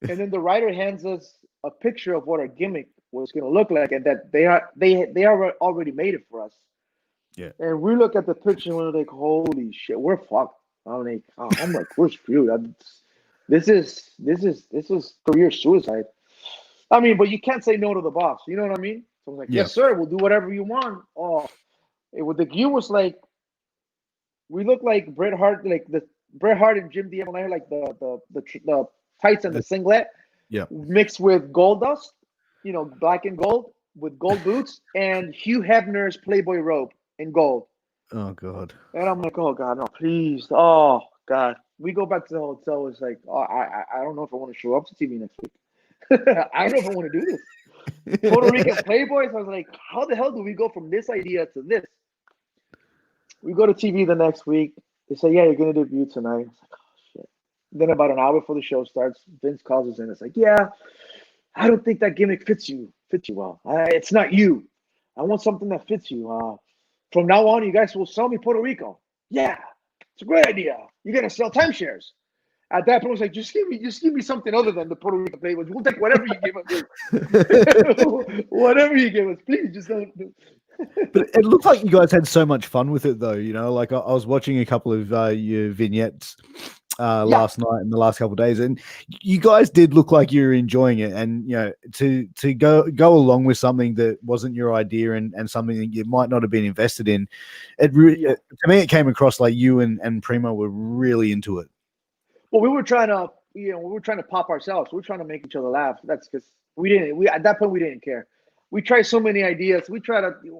And then the writer hands us a picture of what our gimmick was gonna look like, and that they are already made it for us.
Yeah. And
we look at the picture and we're like, holy shit, we're fucked. I'm like, we're screwed. This is career suicide. I mean, but you can't say no to the boss. You know what I mean? So I'm like, yes, sir. We'll do whatever you want. Oh, with the gear was like, we look like Bret Hart, like the Bret Hart and Jim Diamond, like the tights and the singlet, mixed with gold dust, you know, black and gold with gold boots, and Hugh Hefner's Playboy robe in gold.
Oh God.
And I'm like, oh God, no, please. Oh God. We go back to the hotel. It's like, oh, I don't know if I want to show up to TV next week. I don't know if I want to do this. Puerto Rican Playboys. I was like, how the hell do we go from this idea to this? We go to TV the next week. They say, yeah, you're going to debut tonight. It's like, oh, shit. Then about an hour before the show starts, Vince calls us in. It's like, yeah, I don't think that gimmick fits you well. It's not you. I want something that fits you. From now on, you guys will sell me Puerto Rico. Yeah, it's a great idea. You're going to sell timeshares. At that point, I was like, just give me something other than the Puerto Rican Playboys. We'll take whatever you give us. Whatever you give us, please. Just don't.
But it looked like you guys had so much fun with it, though. You know, like I was watching a couple of your vignettes last night and the last couple of days, and you guys did look like you were enjoying it. And you know, to go along with something that wasn't your idea and something that you might not have been invested in, to me, it came across like you and Primo were really into it.
Well, we were trying to pop ourselves. We were trying to make each other laugh. That's because at that point we didn't care. We tried so many ideas. We tried we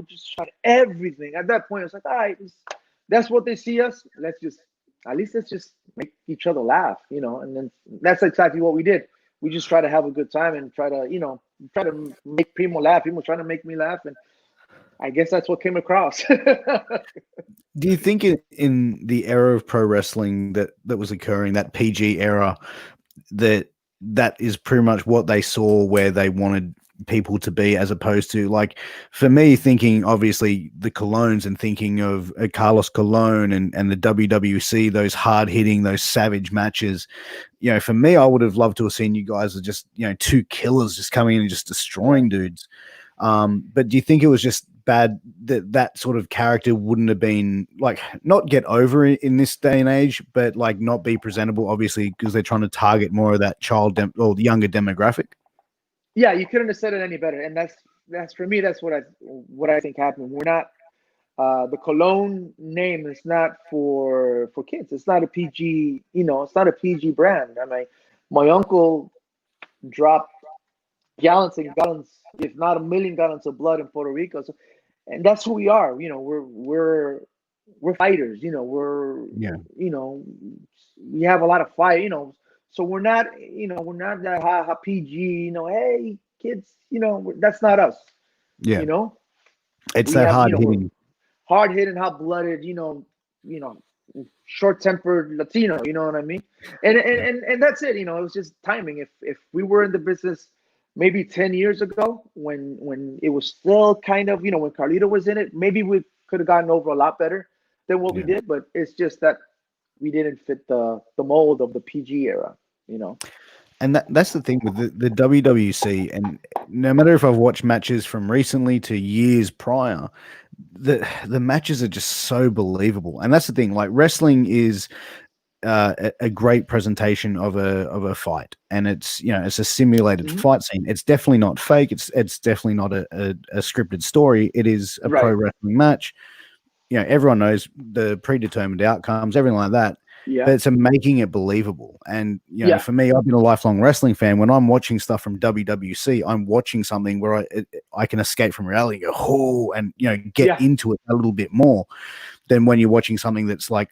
just tried everything. At that point, it's like, all right, that's what they see us. Let's just make each other laugh, and then that's exactly what we did. We just try to have a good time and try to make Primo laugh. Primo trying to make me laugh, and I guess that's what came across.
Do you think in the era of pro wrestling that was occurring, that PG era, that is pretty much what they saw where they wanted people to be, as opposed to, like, for me, thinking obviously the Colones and thinking of Carlos Colon and the WWC, those hard hitting, those savage matches, for me, I would have loved to have seen you guys as just, two killers just coming in and just destroying dudes. But do you think it was just bad that sort of character wouldn't have been, like, not get over in this day and age, but like not be presentable, obviously, because they're trying to target more of that or the younger demographic?
Yeah, you couldn't have said it any better. And that's for me, that's what I think happened. We're not the Colon name is not for kids. It's not a PG, it's not a PG brand. I mean, my uncle dropped gallons and gallons, if not 1 million gallons of blood in Puerto Rico. So, and that's who we are. We're fighters. We have a lot of fight. So we're not that PG. Hey kids, that's not us.
Yeah. It's
we
that
have,
hard hitting,
hot blooded. Short tempered Latino. You know what I mean? And that's it. It was just timing. If we were in the business maybe 10 years ago, when it was still kind of, when Carlito was in it, maybe we could have gotten over a lot better than what we did. But it's just that we didn't fit the mold of the PG era,
And that's the thing with the WWC. And no matter if I've watched matches from recently to years prior, the matches are just so believable. And that's the thing. Like, wrestling is a great presentation of a fight, and it's it's a simulated fight scene. It's definitely not fake. It's definitely not a scripted story. It is a pro wrestling match. Everyone knows the predetermined outcomes, everything like that. Yeah. But it's making it believable. And for me, I've been a lifelong wrestling fan. When I'm watching stuff from WWC, I'm watching something where I can escape from reality and go, and get into it a little bit more than when you're watching something that's like,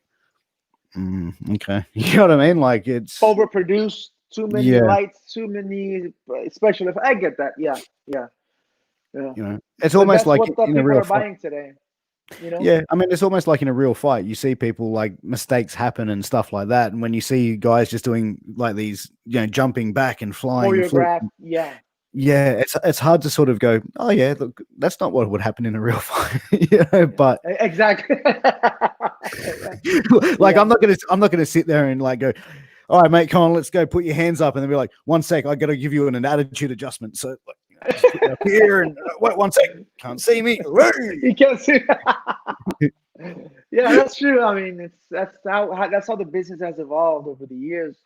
okay, you know what I mean? Like, it's
overproduced, too many lights, too many special effects. I get that. Yeah.
It's almost like
what
in a real fight.
Buying today.
Yeah, I mean, it's almost like in a real fight. You see people, like, mistakes happen and stuff like that, and when you see guys just doing like these, jumping back and flying,
choreographed,
it's hard to sort of go, oh yeah, look, that's not what would happen in a real fight, but
exactly.
Like, I'm not gonna sit there and like go, all right, mate, come on, let's go, put your hands up, and then be like, 1 sec, I got to give you an attitude adjustment. So, like, just put it up here and wait 1 sec, can't see me.
You can't see. Yeah, that's true. I mean, that's how the business has evolved over the years,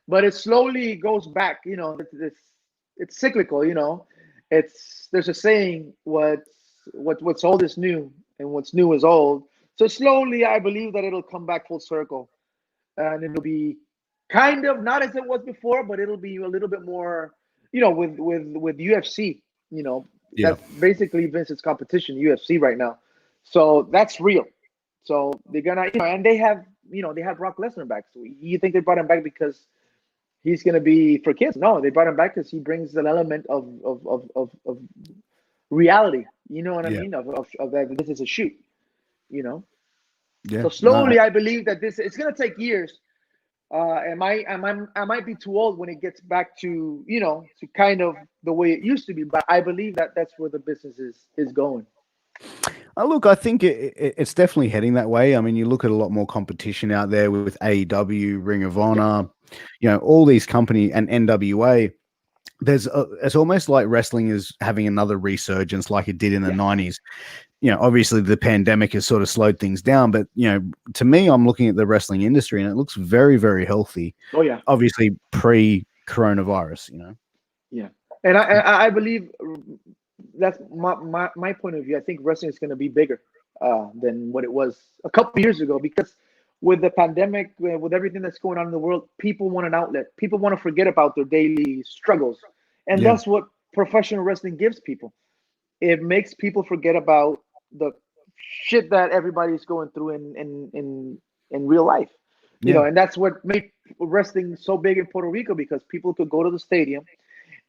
but it slowly goes back. It's cyclical. There's a saying, what's old is new, and what's new is old. So slowly, I believe that it'll come back full circle, and it'll be kind of not as it was before, but it'll be a little bit more, with UFC, that's basically Vince's competition, UFC right now. So that's real. So they're gonna, and they have Brock Lesnar back. So you think they brought him back because he's gonna be for kids. No, they brought him back because he brings an element of reality. You know what I
Yeah.
mean? Of that this is a shoot. You know.
Yeah.
So slowly, I believe that it's gonna take years. I might be too old when it gets back to to kind of the way it used to be, but I believe that that's where the business is going.
Look, I think it's definitely heading that way. I mean, you look at a lot more competition out there with AEW, Ring of Honor, all these companies and NWA. It's almost like wrestling is having another resurgence like it did in the 90s. Obviously the pandemic has sort of slowed things down, but to me, I'm looking at the wrestling industry and it looks very, very healthy.
Oh yeah.
Obviously pre-coronavirus,
Yeah. And I believe that's my point of view. I think wrestling is going to be bigger than what it was a couple of years ago, because with the pandemic, with everything that's going on in the world, people want an outlet. People want to forget about their daily struggles. And that's what professional wrestling gives people. It makes people forget about the shit that everybody's going through in real life. And that's what made wrestling so big in Puerto Rico, because people could go to the stadium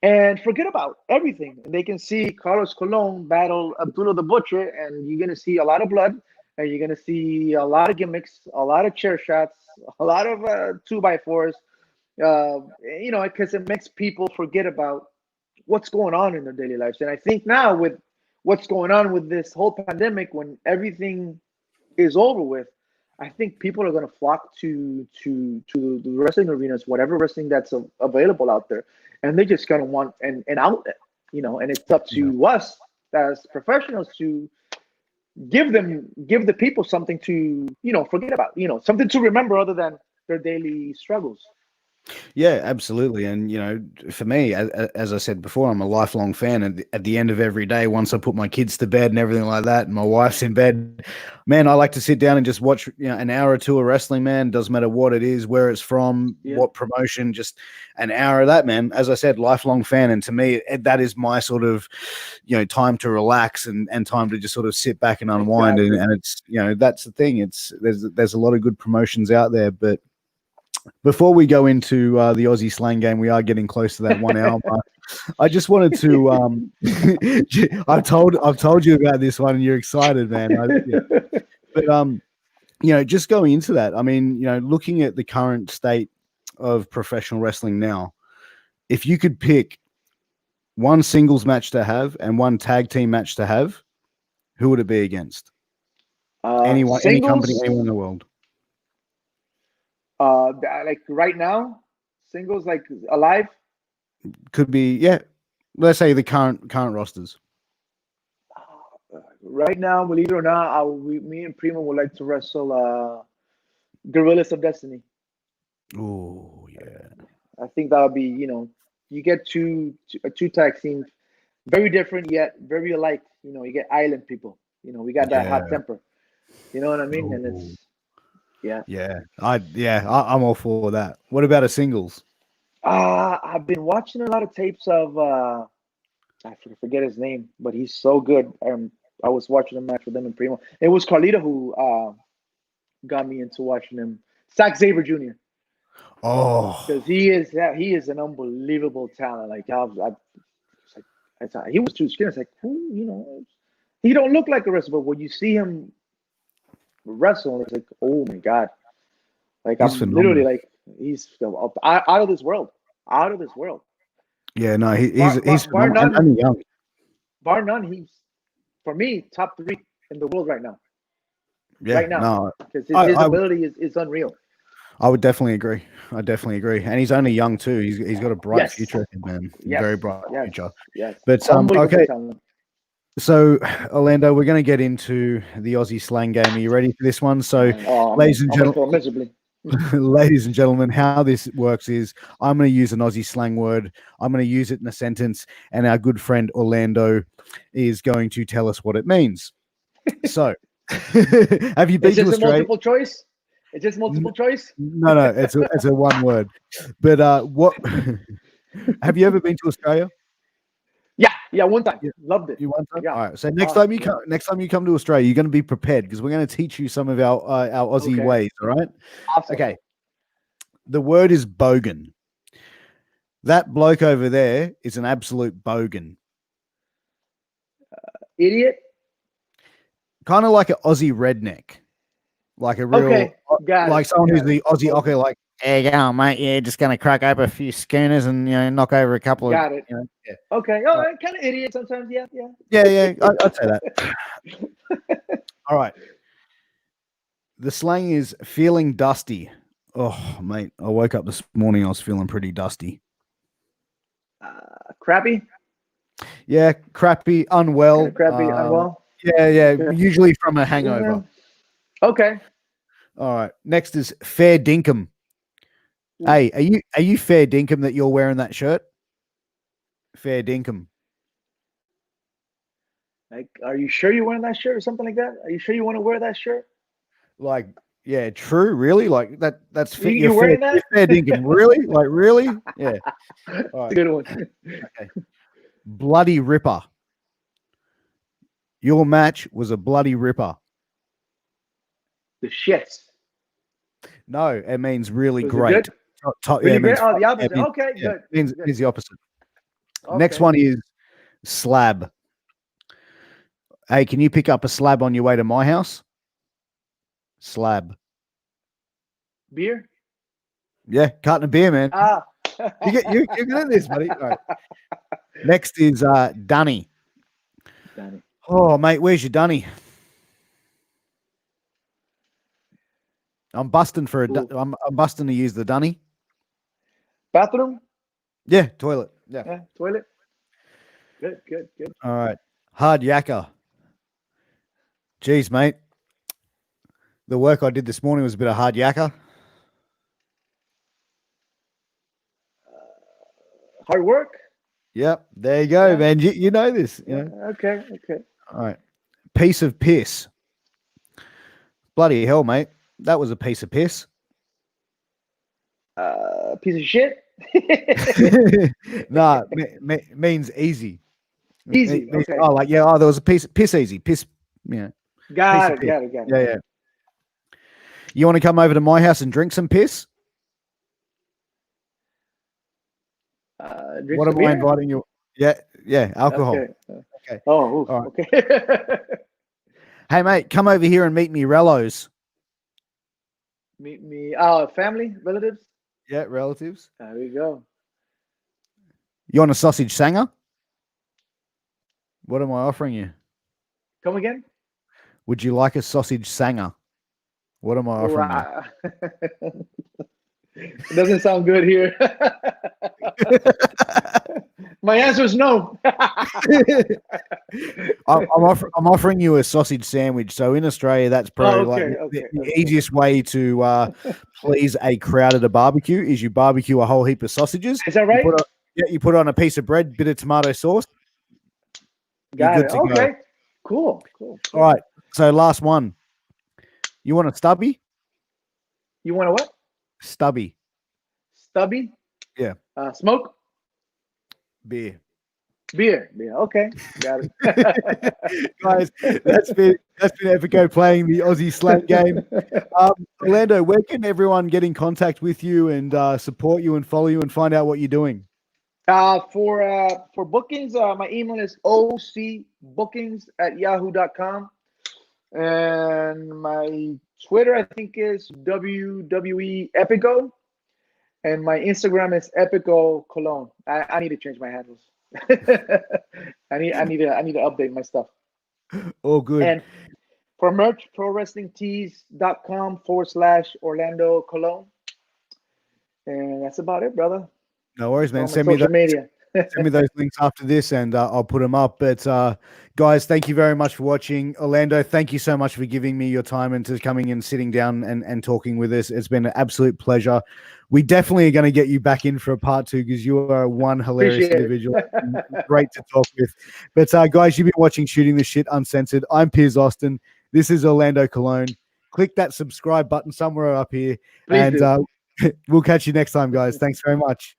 and forget about everything. And they can see Carlos Colon battle Abdullah the Butcher, and you're going to see a lot of blood, and you're going to see a lot of gimmicks, a lot of chair shots, a lot of 2x4s, because it makes people forget about what's going on in their daily lives. And I think now with what's going on with this whole pandemic, when everything is over with, I think people are going to flock to the wrestling arenas, whatever wrestling that's available out there, and they're just going to want an outlet, and it's up to us as professionals to give the people something to forget about, something to remember other than their daily struggles.
Yeah, absolutely. And, for me, as I said before, I'm a lifelong fan. And at the end of every day, once I put my kids to bed and everything like that, and my wife's in bed, man, I like to sit down and just watch, an hour or two of wrestling, man. Doesn't matter what it is, where it's from, what promotion, just an hour of that, man. As I said, lifelong fan. And to me, that is my sort of, time to relax and time to just sort of sit back and unwind. Exactly. And it's, that's the thing. There's a lot of good promotions out there, but before we go into the Aussie slang game, we are getting close to that 1 hour mark. I just wanted to. I've told you about this one, and you're excited, man. But just going into that, I mean, looking at the current state of professional wrestling now, if you could pick one singles match to have and one tag team match to have, who would it be against? Anyone, any company, anyone in the world.
Like right now, singles, like alive,
could be, let's say the current rosters.
Right now, believe it or not, me and Primo would like to wrestle Gorillas of Destiny.
Oh yeah,
I think that would be, you get two tag teams, very different yet very alike. You get island people. We got that hot temper. You know what I mean? And it's
I'm all for that. What about a singles?
I've been watching a lot of tapes of I forget his name, but he's so good. I was watching a match with him and Primo. It was Carlito who got me into watching him. Zack Sabre Jr.
Oh,
because he is an unbelievable talent. Like he was too skinny. It's like, he don't look like a wrestler, but when you see him wrestle, it's like, oh my god, like he's phenomenal. Literally like he's out of this world,
Yeah, no, he's bar none, young.
Bar none, he's for me top 3 in the world right now.
Yeah,
right now, because his ability is unreal.
I would definitely agree. And he's only young too. He's got a bright future, man. Very bright future.
Yes.
But okay. Talent. So, Orlando, we're going to get into the Aussie slang game. Are you ready for this one? So, ladies and gentlemen, how this works is I'm going to use an Aussie slang word. I'm going to use it in a sentence, and our good friend Orlando is going to tell us what it means. So, have you been to Australia?
Multiple choice? Is this multiple choice?
No, it's a one word. But what? Have you ever been to Australia?
Yeah, one time. Loved it.
You one time?
Yeah.
All right. So next time you come to Australia, you're going to be prepared because we're going to teach you some of our Aussie ways. All right.
Awesome.
Okay. The word is bogan. That bloke over there is an absolute bogan.
Idiot.
Kind of like an Aussie redneck. Like a real,
Okay, got
like
it,
someone
got
who's the Aussie
it.
okay, like, there you go, mate. Yeah, just going to crack open a few schooners and, knock over a couple of.
Got it.
You know, yeah.
Okay. Oh, kind of idiot sometimes. Yeah.
Yeah. I'd say that. All right. The slang is feeling dusty. Oh, mate. I woke up this morning. I was feeling pretty dusty.
Crappy.
Yeah. Crappy, unwell.
Kinda crappy, unwell.
Yeah.
Okay.
Usually from a hangover.
Yeah. Okay.
All right. Next is fair dinkum. Hey, are you fair dinkum that you're wearing that shirt? Fair dinkum.
Like, are you sure you're wearing that shirt or something like that? Are you sure you want to wear that shirt?
Like, yeah, true. Really? Like that's fit.
You wearing that?
You're fair dinkum. Really? Like, really? Yeah. All right.
Good one.
Okay. Bloody ripper. Your match was a bloody ripper.
The shits.
No, it means really
Was it
great.
good?
Yeah,
Really
it
great?
means,
Oh, the opposite.
yeah,
Okay,
yeah,
good.
Means
Good.
is the opposite.
Okay.
Next one is slab. Hey, can you pick up a slab on your way to my house? Slab.
Beer.
Yeah, carton of beer, man.
Ah.
You're good at this, buddy. All right. Next is Dunny.
Danny.
Oh, mate, where's your Dunny? I'm busting for I'm busting to use the Dunny.
Bathroom.
Yeah, toilet. Yeah.
Yeah. Toilet. Good.
All right. Hard yakka. Jeez, mate. The work I did this morning was a bit of hard yakka.
Hard work.
Yep. There you go,
Yeah.
man. You know this. You know?
Okay.
All right. Piece of piss. Bloody hell, mate. That was a piece of piss.
Piece of shit.
Nah, means easy.
Easy. Okay.
Oh, like, yeah. Oh, there was a piss easy. Piss. Yeah.
Got
piece
it.
of
Got it.
Yeah. You want to come over to my house and drink some piss?
Drink
What
some
am I
beer?
inviting you? Yeah. Alcohol.
Okay. Oh, oof,
All right.
okay.
Hey, mate, come over here and meet me, Rellos.
Meet me. Family, relatives.
Yeah, relatives.
There we go.
You want a sausage sanger? What am I offering you?
Come again?
Would you like a sausage sanger? What am I offering you?
It doesn't sound good here. My answer is no.
I'm offering you a sausage sandwich. So in Australia, that's probably the easiest way to please a crowd at a barbecue is you barbecue a whole heap of sausages.
Is that right?
You put on a piece of bread, bit of tomato sauce.
Got
You're
it.
good to
Okay.
go.
Cool.
All right. So last one. You want a stubby?
You want a what?
Stubby.
Stubby?
Yeah.
Smoke?
Beer.
Okay. Got it.
Guys, that's been Epico playing the Aussie slang game. Orlando, where can everyone get in contact with you and support you and follow you and find out what you're doing?
For bookings, my email is ocbookings@yahoo.com. And my Twitter, I think, is WWE Epico. And my Instagram is Epico Colon. I need to change my handles. I need to update my stuff.
Oh, good.
And for merch, prowrestlingtees.com/Orlando Colon. And that's about it, brother.
No worries, man.
Send me
those links after this and I'll put them up. But guys, thank you very much for watching. Orlando, thank you so much for giving me your time and to coming and sitting down and talking with us. It's been an absolute pleasure. We definitely are going to get you back in for a part 2 because you are one hilarious individual. Great to talk with. But guys, you've been watching Shooting the Shit Uncensored. I'm Piers Austin. This is Orlando Colon. Click that subscribe button somewhere up here. Please and we'll catch you next time, guys. Thanks very much.